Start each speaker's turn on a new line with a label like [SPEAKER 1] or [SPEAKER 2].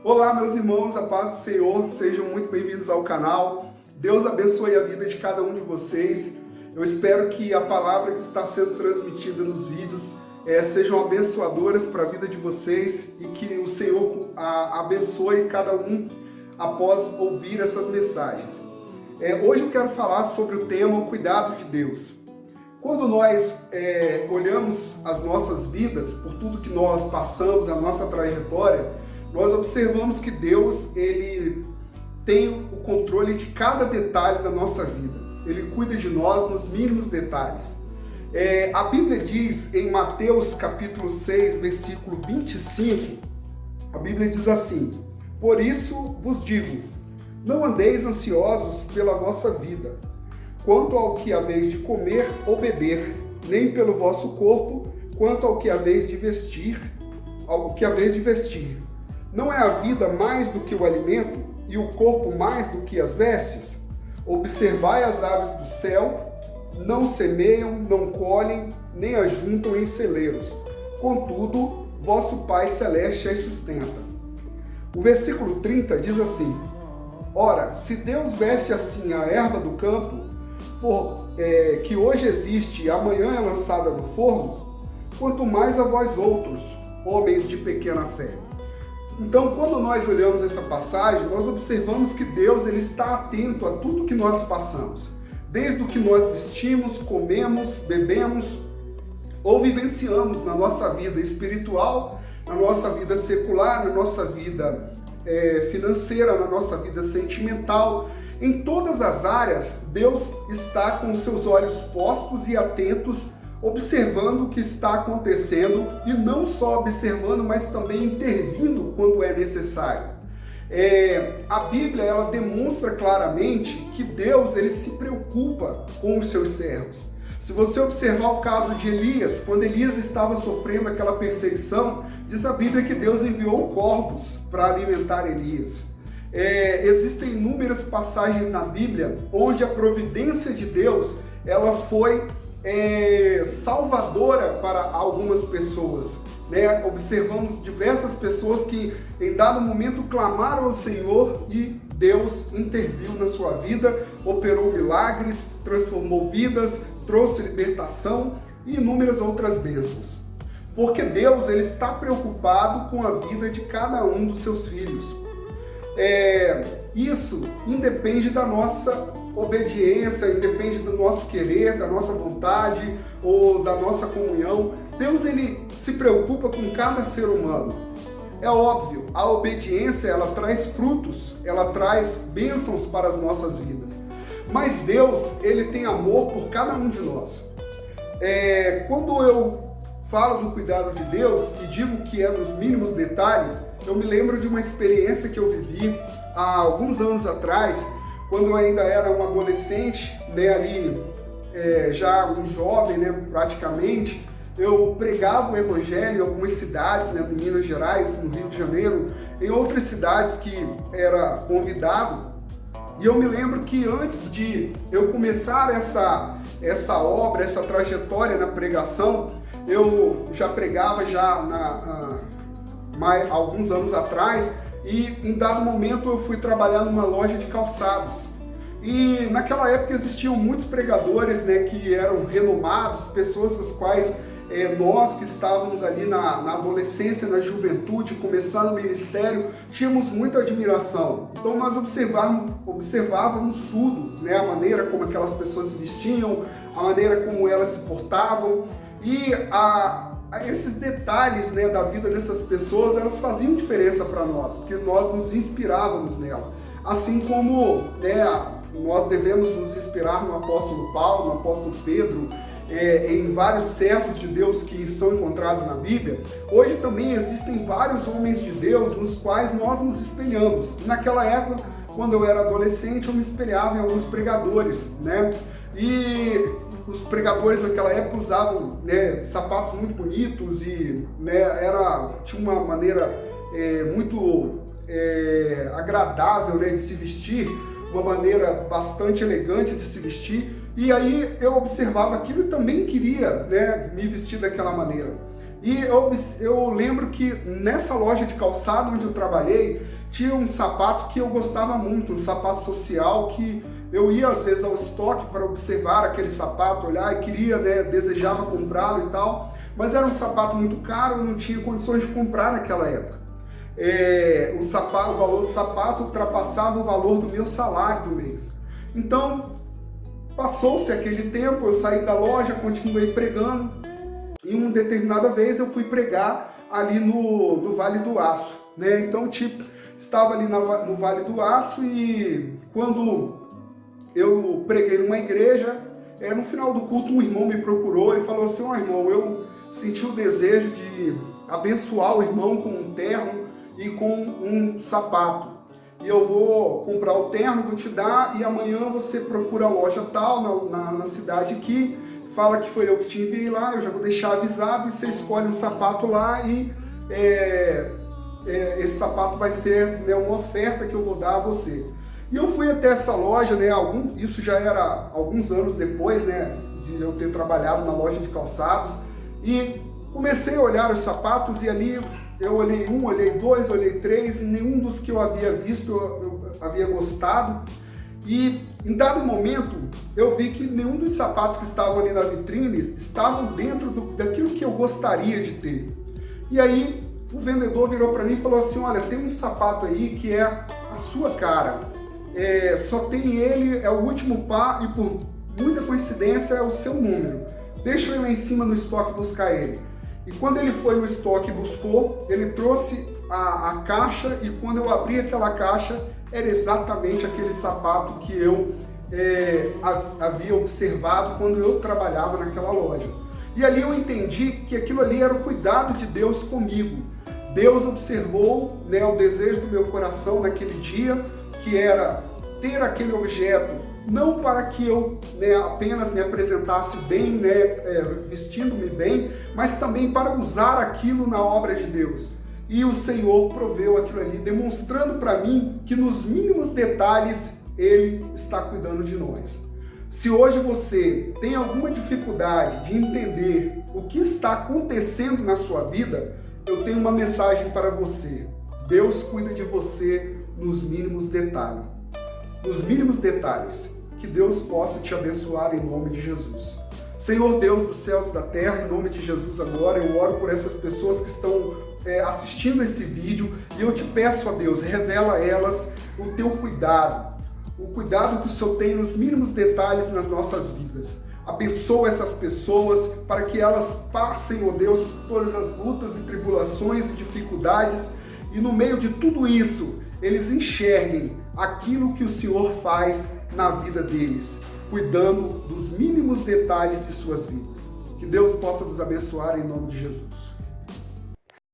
[SPEAKER 1] Olá, meus irmãos, a paz do Senhor, sejam muito bem-vindos ao canal. Deus abençoe a vida de cada um de vocês. Eu espero que a palavra que está sendo transmitida nos vídeos sejam abençoadoras para a vida de vocês e que o Senhor abençoe cada um após ouvir essas mensagens. Hoje eu quero falar sobre o tema o cuidado de Deus. Quando nós olhamos as nossas vidas, por tudo que nós passamos, a nossa trajetória, nós observamos que Deus, Ele tem o controle de cada detalhe da nossa vida. Ele cuida de nós nos mínimos detalhes. A Bíblia diz em Mateus capítulo 6, versículo 25, a Bíblia diz assim: "Por isso vos digo, não andeis ansiosos pela vossa vida, quanto ao que haveis de comer ou beber, nem pelo vosso corpo, quanto ao que haveis de vestir, Não é a vida mais do que o alimento, e o corpo mais do que as vestes? Observai as aves do céu, não semeiam, não colhem, nem ajuntam em celeiros. Contudo, vosso Pai Celeste as sustenta." O versículo 30 diz assim: "Ora, se Deus veste assim a erva do campo, que hoje existe e amanhã é lançada no forno, quanto mais a vós outros, homens de pequena fé." Então, quando nós olhamos essa passagem, nós observamos que Deus ele está atento a tudo que nós passamos. Desde o que nós vestimos, comemos, bebemos ou vivenciamos na nossa vida espiritual, na nossa vida secular, na nossa vida financeira, na nossa vida sentimental. Em todas as áreas, Deus está com os seus olhos postos e atentos, observando o que está acontecendo, e não só observando, mas também intervindo quando é necessário. A Bíblia ela demonstra claramente que Deus ele se preocupa com os seus servos. Se você observar o caso de Elias, quando Elias estava sofrendo aquela perseguição, diz a Bíblia que Deus enviou corvos para alimentar Elias. Existem inúmeras passagens na Bíblia onde a providência de Deus ela foi salvadora para algumas pessoas. Observamos diversas pessoas que em dado momento clamaram ao Senhor e Deus interviu na sua vida, operou milagres, transformou vidas, trouxe libertação e inúmeras outras bênçãos. Porque Deus ele está preocupado com a vida de cada um dos seus filhos. Isso independe da nossa obediência, independe do nosso querer, da nossa vontade ou da nossa comunhão. Deus ele se preocupa com cada ser humano. É óbvio, a obediência ela traz frutos, ela traz bênçãos para as nossas vidas. Mas Deus ele tem amor por cada um de nós. Quando eu falo do cuidado de Deus e digo que é nos mínimos detalhes, eu me lembro de uma experiência que eu vivi há alguns anos atrás, quando eu ainda era um adolescente, já um jovem, praticamente. Eu pregava o evangelho em algumas cidades, em Minas Gerais, no Rio de Janeiro, em outras cidades que era convidado. E eu me lembro que antes de eu começar essa obra, essa trajetória na pregação, eu já pregava alguns anos atrás, e em dado momento eu fui trabalhar numa loja de calçados. E naquela época existiam muitos pregadores que eram renomados, pessoas as quais nós que estávamos ali na adolescência, na juventude, começando o ministério, tínhamos muita admiração. Então nós observávamos tudo, a maneira como aquelas pessoas se vestiam, a maneira como elas se portavam, e esses detalhes da vida dessas pessoas, elas faziam diferença para nós, porque nós nos inspirávamos nela. Assim como nós devemos nos inspirar no apóstolo Paulo, no apóstolo Pedro, em vários servos de Deus que são encontrados na Bíblia. Hoje também existem vários homens de Deus nos quais nós nos espelhamos. Naquela época, quando eu era adolescente, eu me espelhava em alguns pregadores, E os pregadores naquela época usavam sapatos muito bonitos e tinha uma maneira muito agradável de se vestir, uma maneira bastante elegante de se vestir. E aí eu observava aquilo e também queria me vestir daquela maneira. E eu lembro que nessa loja de calçado onde eu trabalhei, tinha um sapato que eu gostava muito, um sapato social que eu ia às vezes ao estoque para observar aquele sapato, olhar e queria, né, desejava comprá-lo e tal, mas era um sapato muito caro, eu não tinha condições de comprar naquela época. O valor do sapato ultrapassava o valor do meu salário do mês. Então, passou-se aquele tempo, eu saí da loja, continuei pregando, e uma determinada vez eu fui pregar ali no Vale do Aço, né? Então, estava ali no Vale do Aço e quando eu preguei numa igreja, no final do culto um irmão me procurou e falou assim: irmão, eu senti o desejo de abençoar o irmão com um terno e com um sapato. E eu vou comprar o terno, vou te dar, e amanhã você procura a loja tal, na cidade aqui, fala que foi eu que te enviei lá, eu já vou deixar avisado, e você escolhe um sapato lá, e esse sapato vai ser, né, uma oferta que eu vou dar a você. E eu fui até essa loja, né, isso já era alguns anos depois, né, de eu ter trabalhado na loja de calçados, e comecei a olhar os sapatos, e ali eu olhei um, olhei dois, olhei três, nenhum dos que eu havia visto eu havia gostado. E em dado momento eu vi que nenhum dos sapatos que estavam ali na vitrine estavam dentro daquilo que eu gostaria de ter. E aí o vendedor virou para mim e falou assim: olha, tem um sapato aí que é a sua cara, só tem ele, é o último par e por muita coincidência é o seu número. Deixa eu ir lá em cima no estoque buscar ele. E quando ele foi no estoque e buscou, ele trouxe a caixa, e quando eu abri aquela caixa, era exatamente aquele sapato que eu havia observado quando eu trabalhava naquela loja. E ali eu entendi que aquilo ali era o cuidado de Deus comigo. Deus observou, né, o desejo do meu coração naquele dia, que era ter aquele objeto, não para que eu, né, apenas me apresentasse bem, né, vestindo-me bem, mas também para usar aquilo na obra de Deus. E o Senhor proveu aquilo ali, demonstrando para mim que nos mínimos detalhes Ele está cuidando de nós. Se hoje você tem alguma dificuldade de entender o que está acontecendo na sua vida, eu tenho uma mensagem para você. Deus cuida de você nos mínimos detalhes. Nos mínimos detalhes. Que Deus possa te abençoar em nome de Jesus. Senhor Deus dos céus e da terra, em nome de Jesus agora, eu oro por essas pessoas que estão assistindo esse vídeo, e eu te peço, ó Deus, revela a elas o teu cuidado, o cuidado que o Senhor tem nos mínimos detalhes nas nossas vidas. Abençoa essas pessoas para que elas passem, ó Deus, por todas as lutas e tribulações e dificuldades, e no meio de tudo isso, eles enxerguem aquilo que o Senhor faz na vida deles, cuidando dos mínimos detalhes de suas vidas. Que Deus possa nos abençoar em nome de Jesus.